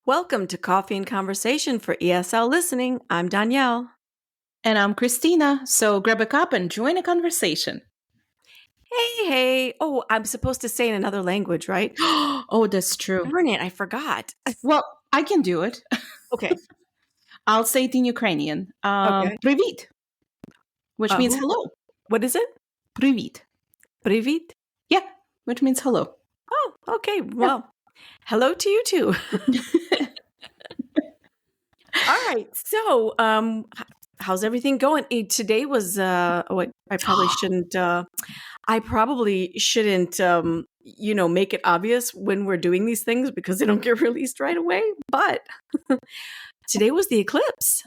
Welcome to Coffee and Conversation for ESL Listening. I'm Donielle. And I'm Khrystyna. So grab a cup and join a conversation. Hey. Oh, I'm supposed to say in another language, right? Oh, that's true. Darn it, I forgot. Well, I can do it. Okay. I'll say it in Ukrainian. Okay. Привіт, which means hello. What is it? Привіт. Привit? Yeah, which means hello. Oh, okay. Well, hello to you too. All right. So, how's everything going? Today was I probably shouldn't make it obvious when we're doing these things because they don't get released right away, but today was the eclipse.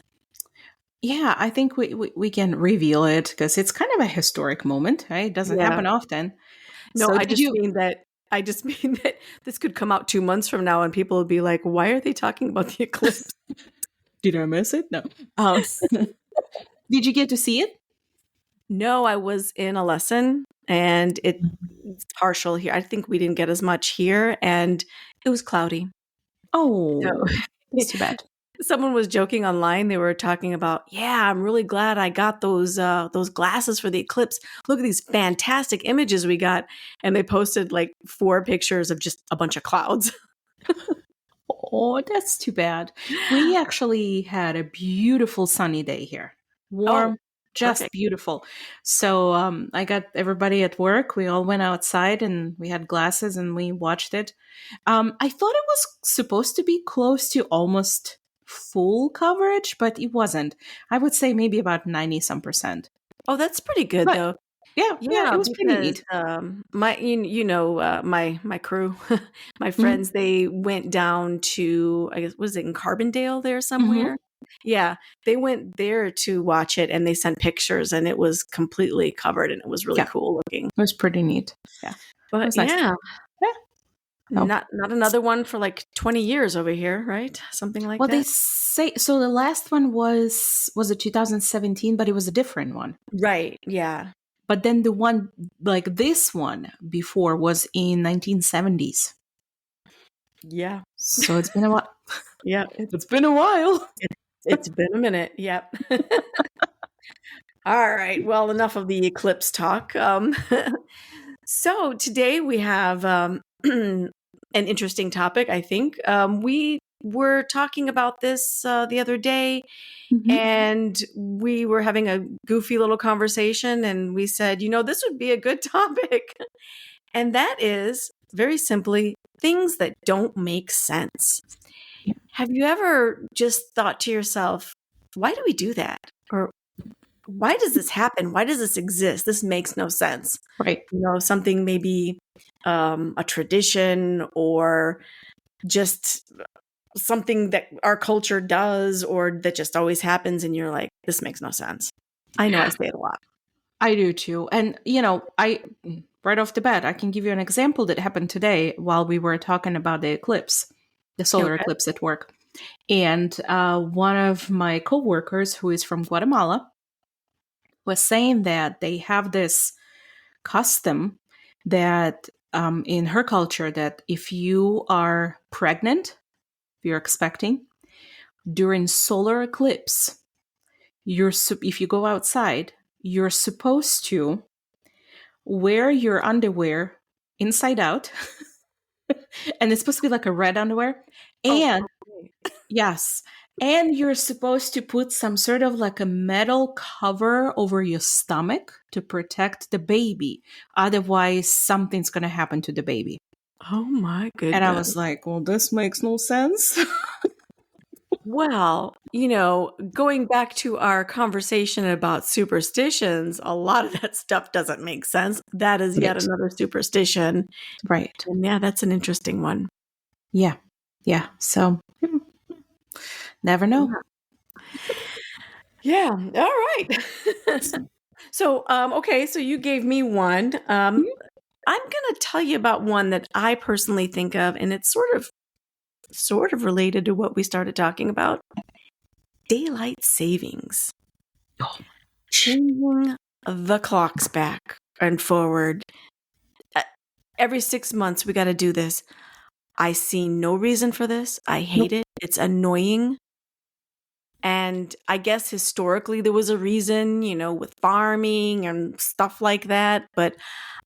Yeah, I think we can reveal it because it's kind of a historic moment, right? It doesn't happen often. No, So I just mean that this could come out 2 months from now and people will be like, why are they talking about the eclipse? Did I miss it? No. Did you get to see it? No, I was in a lesson and it's partial here. I think we didn't get as much here and it was cloudy. Oh, So, it's too bad. Someone was joking online. They were talking about, yeah, I'm really glad I got those glasses for the eclipse. Look at these fantastic images we got. And they posted like 4 pictures of just a bunch of clouds. Oh, that's too bad. We actually had a beautiful sunny day here. Warm, just perfect. beautiful. So I got everybody at work. We all went outside and we had glasses and we watched it. I thought it was supposed to be close to almost full coverage, but it wasn't. I would say maybe about 90-some%. Oh, that's pretty good though. Yeah, it was pretty neat. My crew, my friends, they went down to, I guess, was it in Carbondale there somewhere? Yeah, they went there to watch it and they sent pictures and it was completely covered and it was really cool looking. It was pretty neat. Yeah. But was nice. Yeah. Oh. Not another one for like 20 years over here, right? Something like that. Well, they say so. The last one was it 2017, but it was a different one, right? Yeah. But then the one like this one before was in 1970s. Yeah. So it's been a while. Yeah, it's been a while. It's been a minute. Yep. All right. Well, enough of the eclipse talk. So today we have an interesting topic, I think. We were talking about this the other day, and we were having a goofy little conversation, and we said, this would be a good topic. And that is, very simply, things that don't make sense. Yeah. Have you ever just thought to yourself, why do we do that? Or why does this happen? Why does this exist? This makes no sense. Right. Something maybe a tradition or just something that our culture does or that just always happens. And you're like, this makes no sense. I know I say it a lot. I do too. And, right off the bat, I can give you an example that happened today while we were talking about the eclipse, the solar eclipse at work. And one of my coworkers who is from Guatemala was saying that they have this custom that in her culture that if you are pregnant, if you're expecting, during solar eclipse, if you go outside, you're supposed to wear your underwear inside out. And it's supposed to be like a red underwear. And yes. And you're supposed to put some sort of like a metal cover over your stomach to protect the baby. Otherwise, something's going to happen to the baby. Oh my goodness. And I was like, well, this makes no sense. Well, going back to our conversation about superstitions, a lot of that stuff doesn't make sense. That is yet another superstition. Right. And yeah, that's an interesting one. Yeah. Yeah. So never know. Yeah. All right. So, okay. So you gave me one. I'm going to tell you about one that I personally think of, and it's sort of related to what we started talking about. Daylight savings. Changing the clocks back and forward. Every 6 months, we got to do this. I see no reason for this. I hate it. it's annoying. And I guess historically there was a reason, with farming and stuff like that. But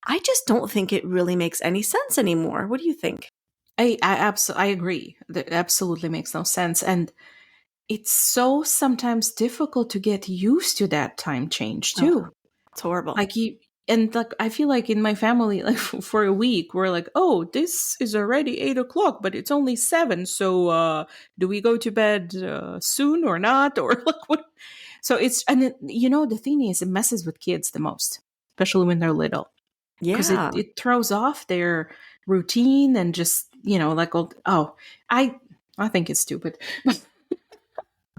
I just don't think it really makes any sense anymore. What do you think? I agree. That absolutely makes no sense. And it's so sometimes difficult to get used to that time change Oh, too. it's horrible. Like you and like I feel like in my family, like for a week, we're like, oh, this is already 8 o'clock, but it's only 7. So do we go to bed soon or not? Or like what? So it's the thing is it messes with kids the most, especially when they're little. Because Yeah. it throws off their routine and just like I think it's stupid.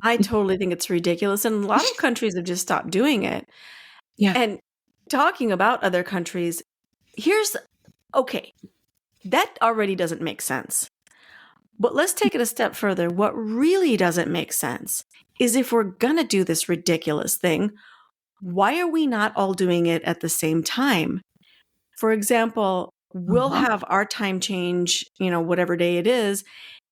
I totally think it's ridiculous. And a lot of countries have just stopped doing it. Yeah. And talking about other countries, okay, that already doesn't make sense. But let's take it a step further. What really doesn't make sense is if we're going to do this ridiculous thing, why are we not all doing it at the same time? For example, we'll Uh-huh. have our time change, whatever day it is.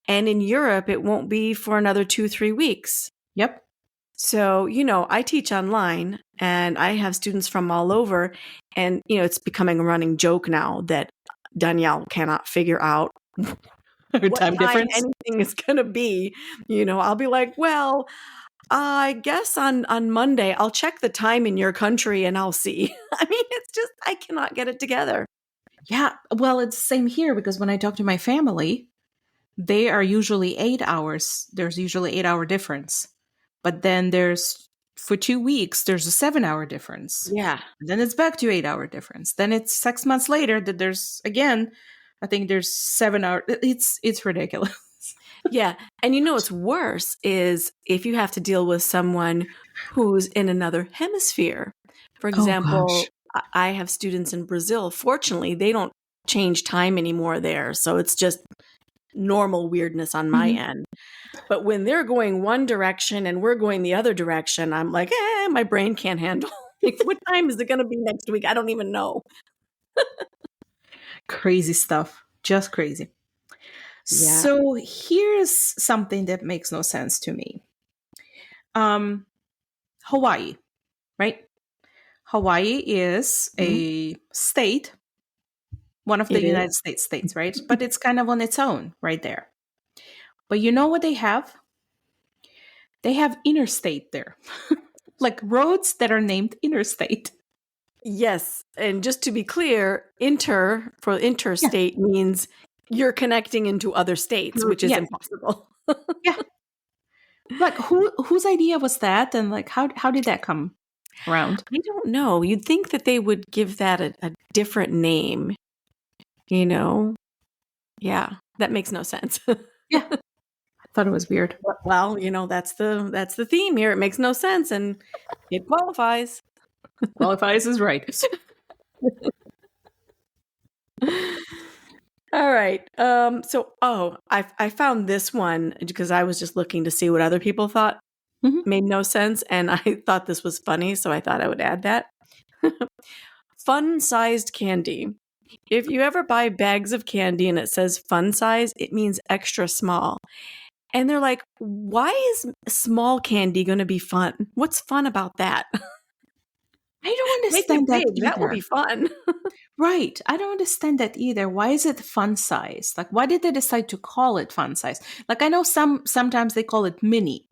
And in Europe, it won't be for another 2-3 weeks. Yep. So, I teach online and I have students from all over. And, it's becoming a running joke now that Donielle cannot figure out what Time time difference. anything is going to be. I'll be like, well, I guess on Monday, I'll check the time in your country and I'll see. I mean, it's just, I cannot get it together. Yeah. Well, it's the same here because when I talk to my family, they are usually 8 hours. There's usually 8 hour difference. But then for 2 weeks, there's a 7 hour difference. Yeah. Then it's back to 8 hour difference. Then it's 6 months later that there's again, I think there's 7 hour. It's ridiculous. Yeah. And what's worse is if you have to deal with someone who's in another hemisphere. For Oh example, gosh. I have students in Brazil. Fortunately, they don't change time anymore there. So it's just normal weirdness on my Mhm. end. But when they're going one direction and we're going the other direction, I'm like, my brain can't handle. Like, what time is it going to be next week? I don't even know. Crazy stuff. Just crazy. Yeah. So here's something that makes no sense to me. Hawaii, right? Hawaii is Mhm. a state, one of the It United is. States states, right? But it's kind of on its own right there. But you know what they have? They have interstate there, like roads that are named interstate. Yes. And just to be clear, for Yeah. interstate means you're connecting into other states, which is Yeah. impossible. Yeah. Like whose idea was that? And like how did that come around? I don't know. You'd think that they would give that a different name, you know? Yeah. That makes no sense. Yeah. I thought it was weird. Well, that's the theme here. It makes no sense and it qualifies. Qualifies as right. All right. I found this one because I was just looking to see what other people thought Mhm. made no sense, and I thought this was funny, so I thought I would add that. Fun-sized candy. If you ever buy bags of candy and it says fun size, it means extra small. And they're like, why is small candy going to be fun? What's fun about that? I don't Make it understand that big. That will either. be fun. Right. I don't understand that either. Why is it fun size? Like why did they decide to call it fun size? Like I know sometimes they call it mini,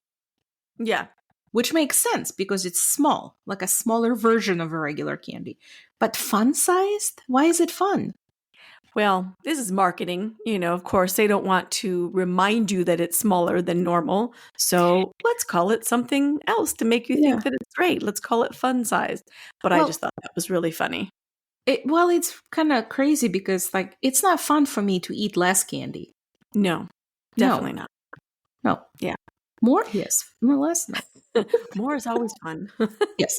Yeah. which makes sense because it's small, like a smaller version of a regular candy. But fun sized? Why is it fun? Well, this is marketing. Of course, they don't want to remind you that it's smaller than normal. So let's call it something else to make you Yeah. think that it's great. Let's call it fun sized. But I Well, just thought that was really funny. it's kind of crazy because like it's not fun for me to eat less candy. No, No. definitely not. No. Yeah. More? Yes. No less? No. More is always fun. Yes.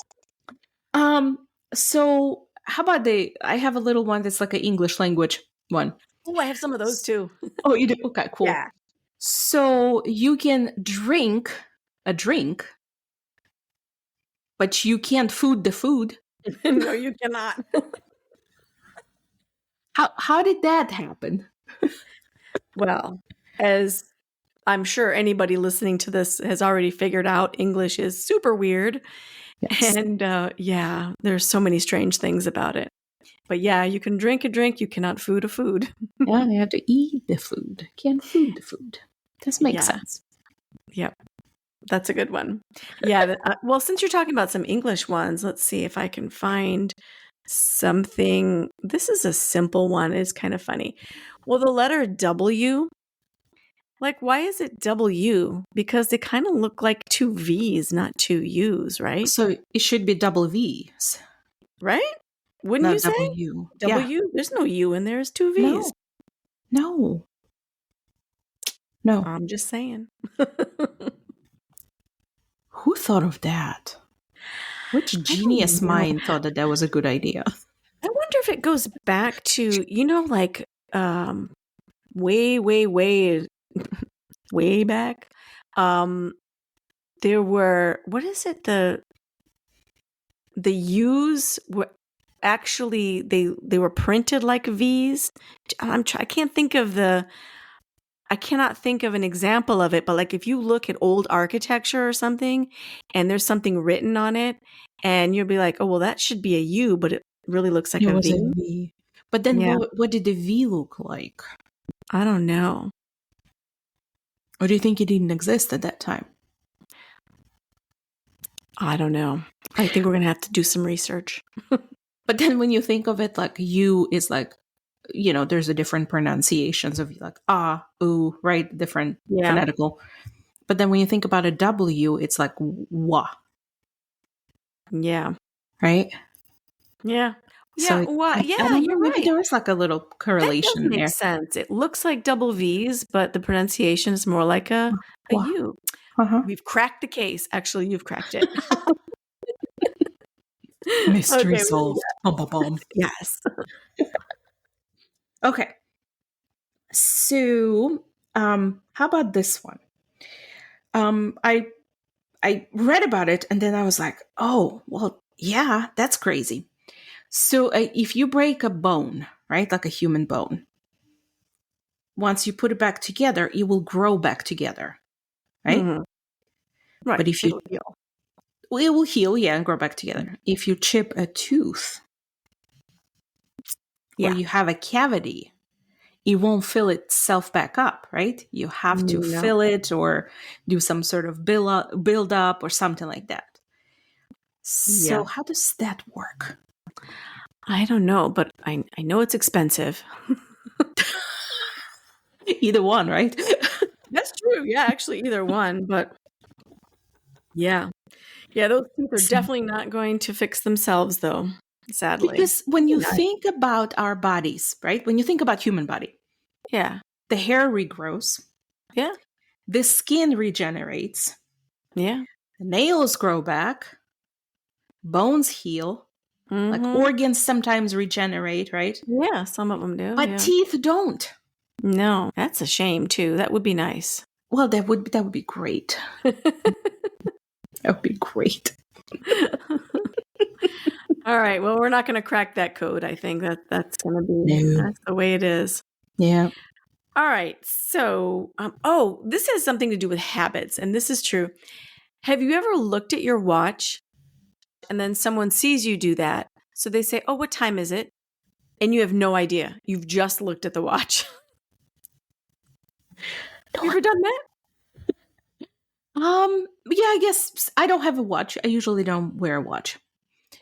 Um, so how about I have a little one that's like an English language one. Oh, I have some of those too. Oh, you do? Okay, cool. Yeah. So you can drink a drink, but you can't food the food. No, you cannot. How did that happen? Well, as I'm sure anybody listening to this has already figured out English is super weird. Yes. And yeah, there's so many strange things about it. But yeah, you can drink a drink, you cannot food a food. Yeah, you have to eat the food. Can't food the food. This makes Yeah. sense. Yep. That's a good one. Yeah. Well, since you're talking about some English ones, let's see if I can find something. This is a simple one. It's kind of funny. Well, the letter W, like, why is it W? Because they kind of look like two V's, not two U's, right? So it should be double V's, Right? Wouldn't you not say? W. Yeah. W? There's no U in there. It's two V's. No. No. No. I'm just saying. Who thought of that? Which I don't genius know. mind thought that that was a good idea? I wonder if it goes back to, like way, way, way, way back. There were, what is it? The U's were actually they were printed like V's. I cannot think of an example of it, but like if you look at old architecture or something and there's something written on it and you'll be like, oh, well, that should be a U, but it really looks like It a was a V. V. But then Yeah. what did the V look like? I don't know. Or do you think it didn't exist at that time? I don't know. I think we're going to have to do some research. But then when you think of it, like U is like, there's a different pronunciations of like ooh, right? Different phonetical. But then when you think about a W, it's like wa. Yeah. Right? Yeah. So Yeah. Well, I don't know, you're maybe right. there was like a little That correlation does make there. sense. It looks like double V's, but the pronunciation is more like a Wa. U. Uh-huh. We've cracked the case. Actually, you've cracked it. Mystery Okay, solved. Bum, bum, bum. yes. Okay. So, how about this one? I read about it and then I was like, oh, well, yeah, that's crazy. So, if you break a bone, right, like a human bone, once you put it back together, it will grow back together, right? Mm-hmm. Right. But if you, it will heal, yeah, and grow back together. Mm-hmm. If you chip a tooth, or you have a cavity, it won't fill itself back up, right? You have to fill it or do some sort of build up or something like that. So how does that work? I don't know, but I know it's expensive. Either one, right? That's true. Yeah, actually, either one. But yeah, those teeth are definitely not going to fix themselves, though. Sadly, because when you think about our bodies, right? When you think about human body, the hair regrows. Yeah, the skin regenerates. Yeah, the nails grow back. Bones heal. Like organs sometimes regenerate, right? Yeah, some of them do. But teeth don't. No, that's a shame too. That would be nice. Well, that would be great. That would be great. All right. Well, we're not going to crack that code. I think that's going to be that's the way it is. Yeah. All right. So, this has something to do with habits, and this is true. Have you ever looked at your watch and then someone sees you do that? So they say, "Oh, what time is it?" And you have no idea. You've just looked at the watch. Have you ever done that? Yeah, I guess I don't have a watch. I usually don't wear a watch.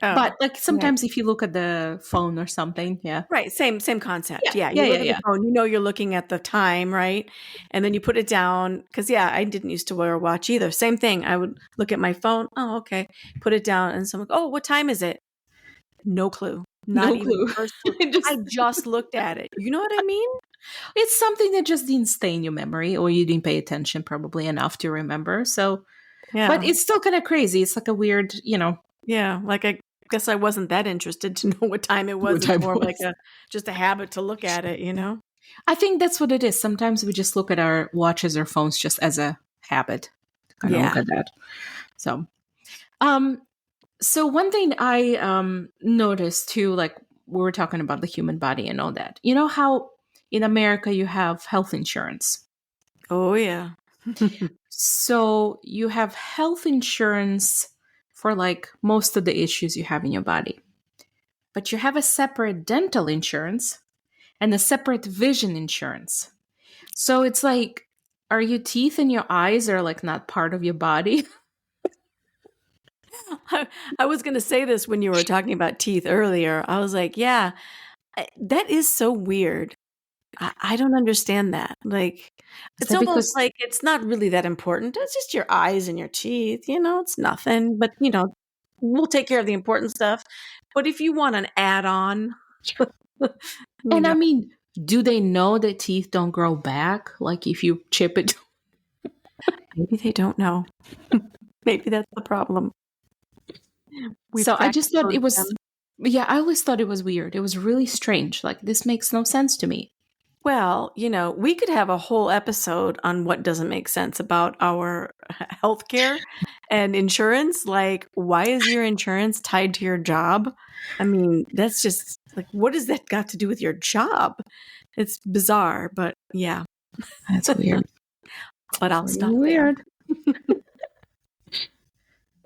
Oh, but like sometimes if you look at the phone or something, right, same concept. Yeah, you look at the phone, you're looking at the time, right? And then you put it down because I didn't used to wear a watch either. Same thing. I would look at my phone. Oh, okay. Put it down, and someone, oh, what time is it? No clue. Not even first clue. I just looked at it. You know what I mean? It's something that just didn't stay in your memory, or you didn't pay attention probably enough to remember. So, but it's still kind of crazy. It's like a weird, Yeah, like I guess I wasn't that interested to know what time it was. It's more like just a habit to look at it, I think that's what it is. Sometimes we just look at our watches or phones just as a habit. Kind of look at that. So, so one thing I noticed too, like we were talking about the human body and all that. You know how in America you have health insurance? Oh yeah. So you have health insurance for like most of the issues you have in your body, but you have a separate dental insurance and a separate vision insurance. So it's like, are your teeth and your eyes are like not part of your body? I was going to say this when you were talking about teeth earlier. I was like, yeah, that is so weird. I don't understand that. Like, Is it's that almost because like it's not really that important. It's just your eyes and your teeth. It's nothing. But, we'll take care of the important stuff. But if you want an add-on, you and I know, mean, do they know that teeth don't grow back? Like if you chip it? maybe they don't know. Maybe that's the problem. We've So I just thought factored it was, them. yeah, I always thought it was weird. It was really strange. Like this makes no sense to me. Well, we could have a whole episode on what doesn't make sense about our healthcare and insurance. Like, why is your insurance tied to your job? I mean, that's just like, what does that got to do with your job? It's bizarre, but yeah. That's weird. But I'll Really stop there. weird.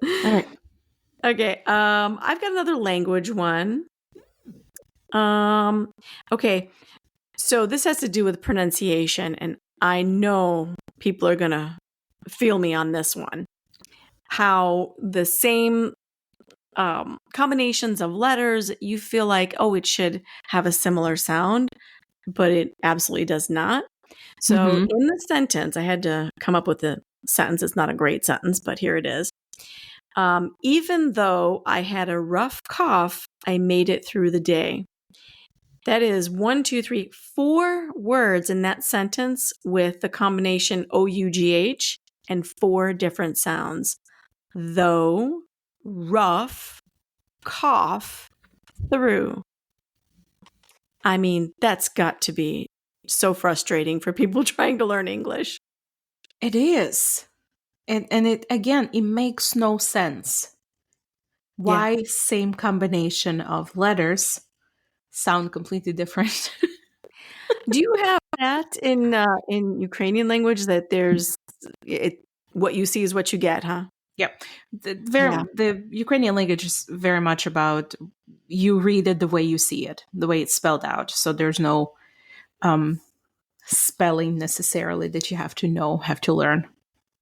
All right. Okay, I've got another language one. Okay, so this has to do with pronunciation, and I know people are gonna feel me on this one. How the same combinations of letters, you feel like, oh, it should have a similar sound, but it absolutely does not. So Mm-hmm. in the sentence, I had to come up with a sentence. It's not a great sentence, but here it is. Even though I had a rough cough, I made it through the day. That is 4 words in that sentence with the combination OUGH and 4 different sounds. Though, rough, cough, through. I mean, that's got to be so frustrating for people trying to learn English. It is. And it again, it makes no sense. Yeah. Why same combination of letters sound completely different? Do you have that in Ukrainian language that there's what you see is what you get, huh? Yep. Yeah. The Ukrainian language is very much about you read it the way you see it, the way it's spelled out. So there's no um, spelling necessarily that you have to learn.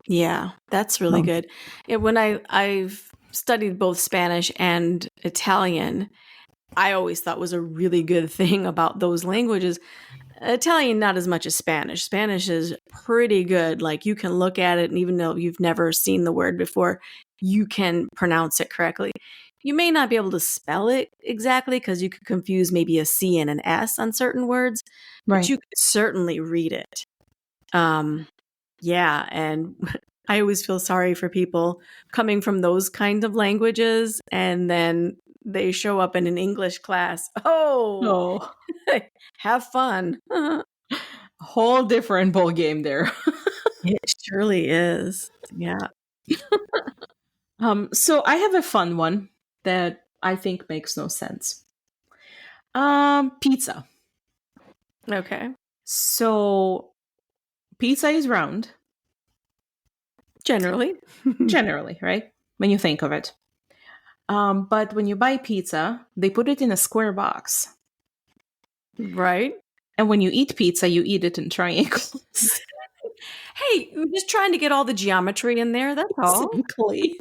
Yeah, that's really Um, good. When I've studied both Spanish and Italian, I always thought was a really good thing about those languages. Italian, not as much as Spanish. Spanish is pretty good. Like you can look at it, and even though you've never seen the word before, you can pronounce it correctly. You may not be able to spell it exactly because you could confuse maybe a C and an S on certain words, but right. you could certainly read it. Yeah, and I always feel sorry for people coming from those kind of languages and then they show up in an English class. Oh, Oh, have fun. a whole different ball game there. It surely is. Yeah. So I have a fun one that I think makes no sense. Pizza. Okay. So pizza is round, Generally. generally, right? When you think of it. But when you buy pizza, they put it in a square box. Right. And when you eat pizza, you eat it in triangles. Hey, we're just trying to get all the geometry in there. That's all. Exactly.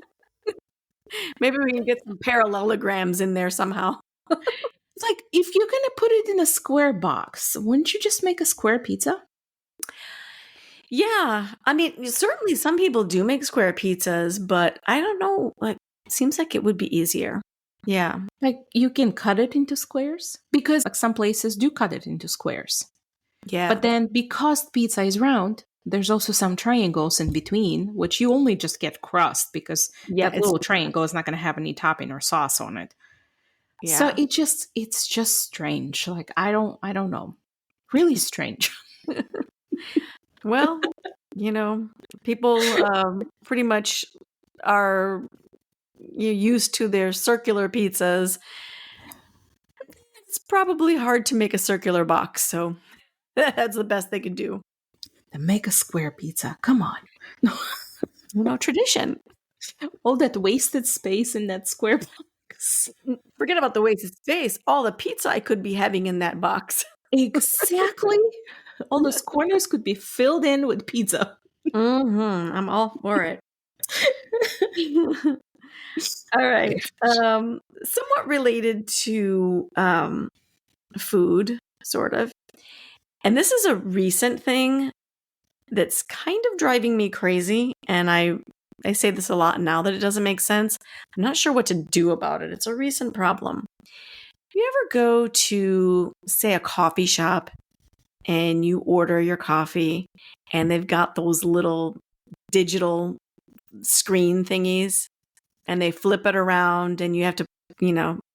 Maybe we can get some parallelograms in there somehow. It's like, if you're going to put it in a square box, wouldn't you just make a square pizza? Yeah. I mean, certainly some people do make square pizzas, but I don't know. Like, it seems like it would be easier. Yeah. Like, you can cut it into squares because like some places do cut it into squares. Yeah. But then because pizza is round, there's also some triangles in between, which you only just get crust because Yeah. that little triangle is not going to have any topping or sauce on it. So Yeah. it's just strange. Like I don't know. Really strange. Well, people pretty much are used to their circular pizzas. It's probably hard to make a circular box, so that's the best they could do. make a square pizza. Come on. Tradition. All that wasted space in that square box. Forget about the wasted space. All the pizza I could be having in that box. Exactly. All those corners could be filled in with pizza. I'm all for it. All right. Somewhat related to food, sort of. And this is a recent thing that's kind of driving me crazy. And I say this a lot now that it doesn't make sense. I'm not sure what to do about it. It's a recent problem. You ever go to, say, a coffee shop and you order your coffee and they've got those little digital screen thingies and they flip it around and you have to,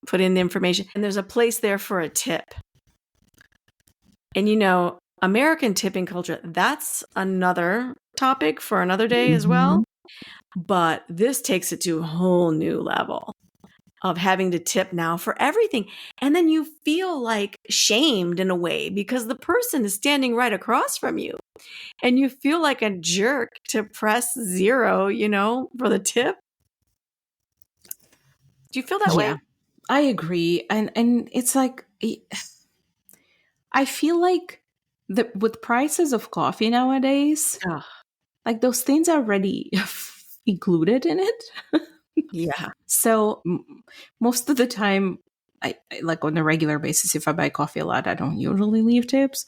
put in the information and there's a place there for a tip. And American tipping culture, that's another topic for another day as well. But this takes it to a whole new level of having to tip now for everything. And then you feel like shamed in a way because the person is standing right across from you. And you feel like a jerk to press 0, for the tip. Do you feel that way? I agree. And it's like, I feel like with prices of coffee nowadays, like those things are already included in it. Yeah. So most of the time, I like on a regular basis, if I buy coffee a lot, I don't usually leave tips.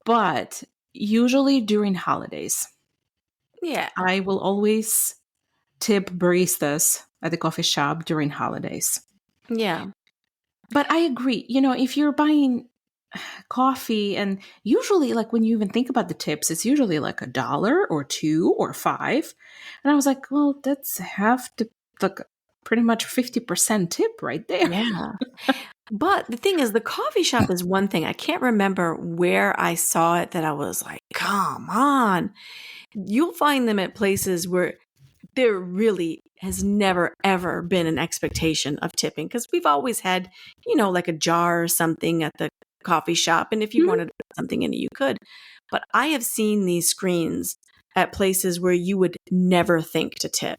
But usually during holidays, I will always tip baristas at the coffee shop during holidays. Yeah. But I agree. If you're buying coffee, and usually like when you even think about the tips, it's usually like $1 or $2 or $5. And I was like, well, that's half the, like pretty much 50% tip right there. Yeah. But the thing is, the coffee shop is one thing. I can't remember where I saw it that I was like, come on. You'll find them at places where there really has never, ever been an expectation of tipping because we've always had, like a jar or something at the coffee shop. And if you wanted to put something in it, you could. But I have seen these screens at places where you would never think to tip.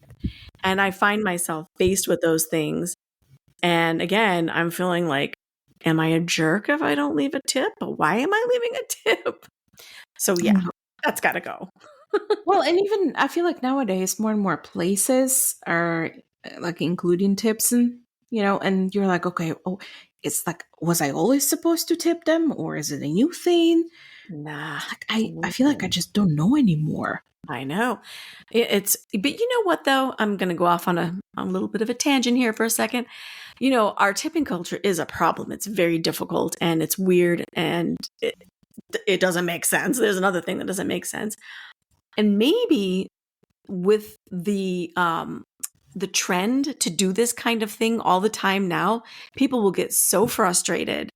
And I find myself faced with those things. And again, I'm feeling like, am I a jerk if I don't leave a tip? But why am I leaving a tip? So yeah, that's got to go. Well, and even I feel like nowadays more and more places are like including tips and you're like, okay, it's like, was I always supposed to tip them or is it a new thing? Nah. Like I feel like I just don't know anymore. I know. But you know what though? I'm going to go off on a little bit of a tangent here for a second. Our tipping culture is a problem. It's very difficult and it's weird and it doesn't make sense. There's another thing that doesn't make sense. And maybe with the trend to do this kind of thing all the time now, people will get so frustrated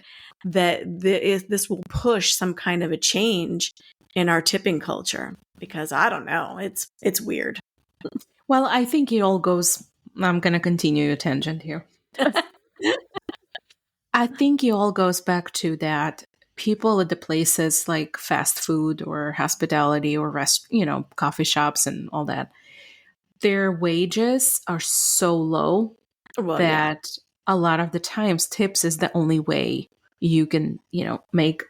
that this will push some kind of a change in our tipping culture because I don't know, it's weird. Well, I think it all goes, I'm going to continue your tangent here. I think it all goes back to that people at the places like fast food or hospitality or coffee shops and all that, their wages are so low that a lot of the times tips is the only way you can, make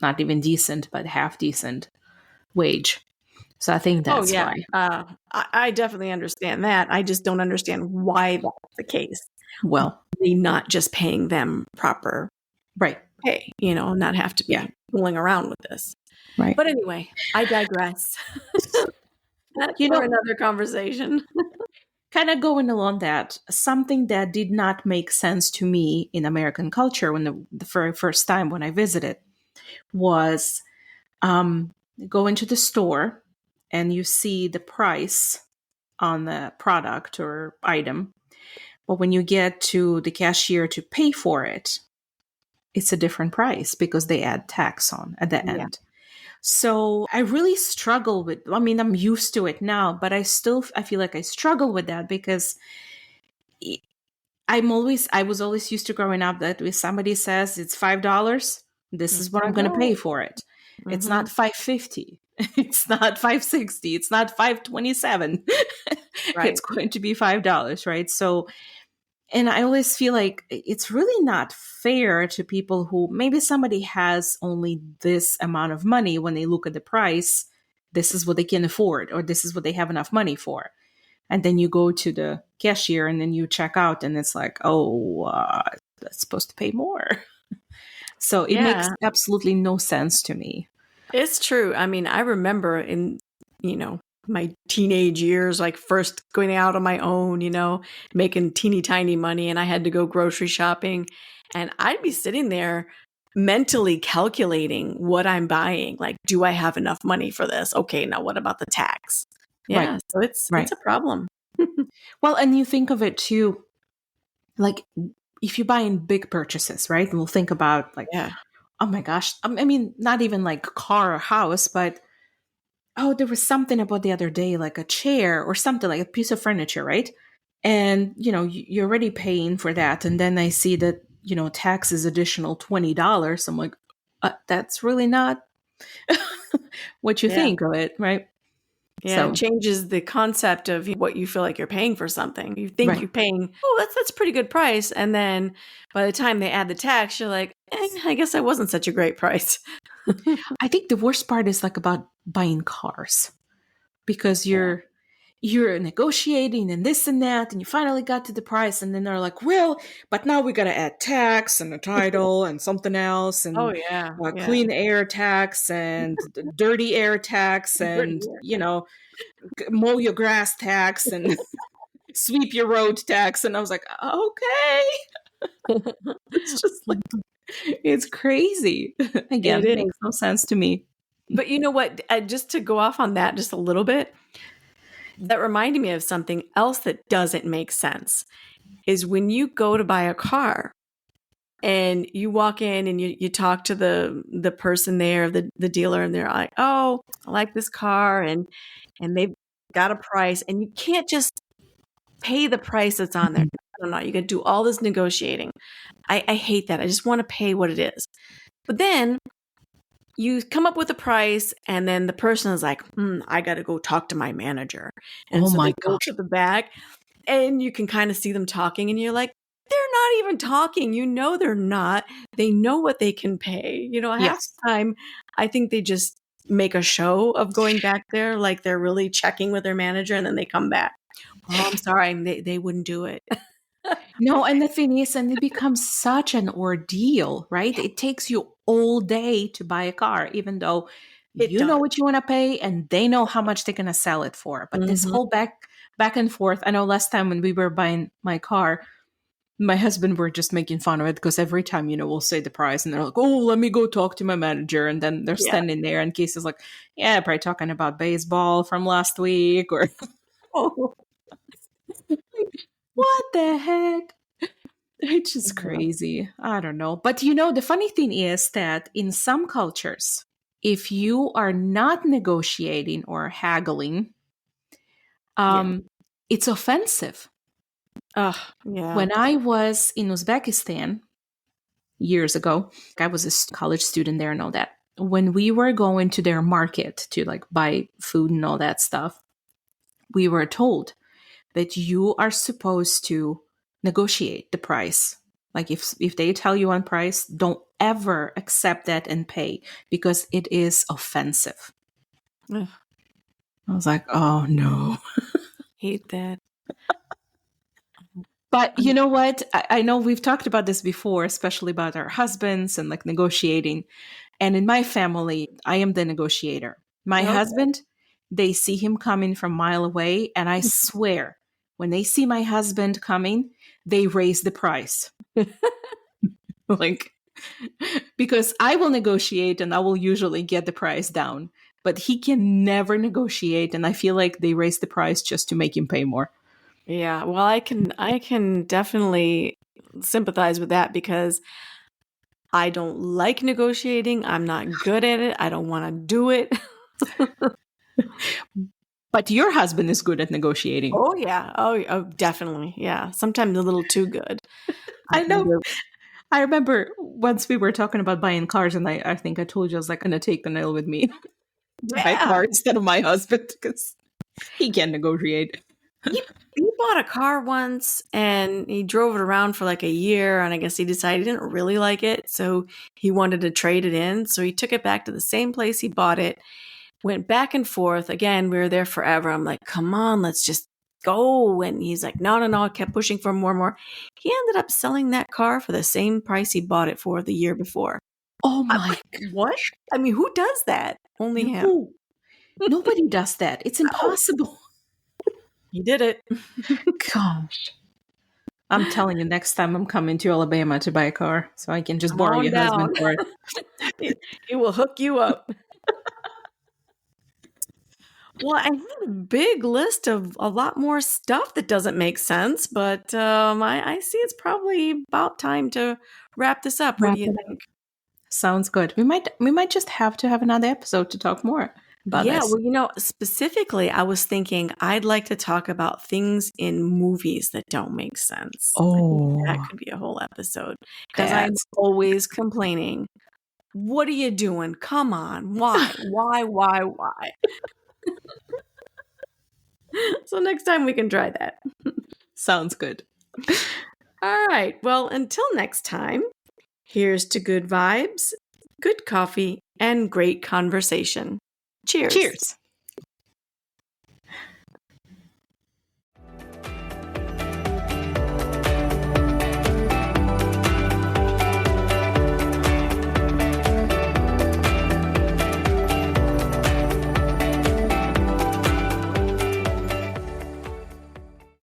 not even decent, but half decent wage. So I think that's why. I definitely understand that. I just don't understand why that's the case. Well, not just paying them proper pay, not have to be fooling around with this. Right. But anyway, I digress. That's for another conversation. Kind of going along that, something that did not make sense to me in American culture when the very first time when I visited was going to the store and you see the price on the product or item. But when you get to the cashier to pay for it, it's a different price because they add tax on at the end. So I really struggle with, I'm used to it now, but I feel like I struggle with that because I was always used to growing up that if somebody says it's $5, this is what I'm going to pay for it. It's not Mhm. 550. It's not 560. It's not 527. Right. It's going to be $5, right? So, and I always feel like it's really not fair to people who maybe somebody has only this amount of money when they look at the price. This is what they can afford, or this is what they have enough money for. And then you go to the cashier and then you check out, and it's like, oh, that's supposed to pay more. So it makes Yeah. absolutely no sense to me. It's true. I mean, I remember in, you know, my teenage years, like first going out on my own, making teeny tiny money, and I had to go grocery shopping. And I'd be sitting there mentally calculating what I'm buying. Like, do I have enough money for this? Okay, now what about the tax? Right. Yeah, so it's Right. a problem. Well, and you think of it too, like if you buy in big purchases, right? We'll think about like, Yeah. oh my gosh, I mean, not even like car or house, but oh, there was something about the other day, like a chair or something, like a piece of furniture, right? And you're already paying for that, and then I see that tax is additional $20. I'm like, that's really not what you Yeah. think of it, right? Yeah, it So, changes the concept of what you feel like you're paying for something. You think right. you're paying, oh, that's a pretty good price, and then by the time they add the tax, you're like, I guess that wasn't such a great price. I think the worst part is like about buying cars, because Yeah. you're negotiating and this and that, and you finally got to the price, and then they're like, well, but now we got to add tax and a title and something else, Oh and yeah, yeah. clean air tax and dirty air tax, Dirty and air. mow your grass tax and sweep your road tax. And I was like, okay. It's just like, it's crazy. It Again, is. makes no sense to me. But you know what? Just to go off on that just a little bit, that reminded me of something else that doesn't make sense. Is when you go to buy a car and you walk in and you talk to the person there, the dealer, and they're like, oh, I like this car, and they've got a price, and you can't just pay the price that's on there. I don't know. You got to do all this negotiating. I hate that. I just want to pay what it is. But then you come up with a price, and then the person is like, I got to go talk to my manager. And Oh so my they go gosh. to the back, and you can kind of see them talking, and you're like, they're not even talking. They're not. They know what they can pay. Half Yes. the time, I think they just make a show of going back there, like they're really checking with their manager, and then they come back. Oh, I'm sorry. They wouldn't do it. No, and the thing is, and it becomes such an ordeal, right? It takes you all day to buy a car, even though It you know does. what you want to pay and they know how much they're gonna sell it for. But this Mhm. whole back and forth. I know last time when we were buying my car, my husband were just making fun of it because every time, we'll say the price and they're like, oh, let me go talk to my manager. And then they're Yeah. standing there and Casey's like, yeah, probably talking about baseball from last week or Oh. what the heck? It's just Yeah. crazy. I don't know. But the funny thing is that in some cultures, if you are not negotiating or haggling, Yeah. um, it's offensive. Ugh, yeah. When I was in Uzbekistan years ago, I was a college student there and all that. When we were going to their market to like buy food and all that stuff, we were told that you are supposed to negotiate the price. Like if they tell you on price, don't ever accept that and pay because it is offensive. Ugh, I was like, oh no. hate that. But you know what? I know we've talked about this before, especially about our husbands and like negotiating. And in my family, I am the negotiator. My Okay. husband, they see him coming from a mile away. And I swear, when they see my husband coming, they raise the price. Like, because I will negotiate and I will usually get the price down, but he can never negotiate. And I feel like they raise the price just to make him pay more. Yeah, well, I can definitely sympathize with that because I don't like negotiating. I'm not good at it. I don't want to do it. But your husband is good at negotiating. Oh yeah. Oh, definitely. Yeah. Sometimes a little too good. I I can know. go. I remember once we were talking about buying cars, and I think I told you I was like, going to take Donielle with me to buy a Yeah. car instead of my husband because he can't negotiate. He bought a car once and he drove it around for like a year, and I guess he decided he didn't really like it, so he wanted to trade it in. So he took it back to the same place he bought it, went back and forth. Again, we were there forever. I'm like, come on, let's just go. And he's like, no, no, no. I kept pushing for more and more. He ended up selling that car for the same price he bought it for the year before. Oh I'm my like, what? I mean, who does that? Only him. No. Nobody does that. It's impossible. He did it. Gosh. I'm telling you, next time I'm coming to Alabama to buy a car, so I can just Come borrow on your husband down. for it. He will hook you up. Well, I have a big list of a lot more stuff that doesn't make sense, but I see it's probably about time to wrap this up. What Wrap do you it think? Sounds good. We might just have to have another episode to talk more about Yeah, this. well, specifically, I was thinking I'd like to talk about things in movies that don't make sense. I think that Oh, could be a whole episode because I'm that's always complaining. What are you doing? Come on. Why? Why? So next time we can try that. sounds good. All right. Well, until next time, here's to good vibes, good coffee, and great conversation. Cheers. Cheers.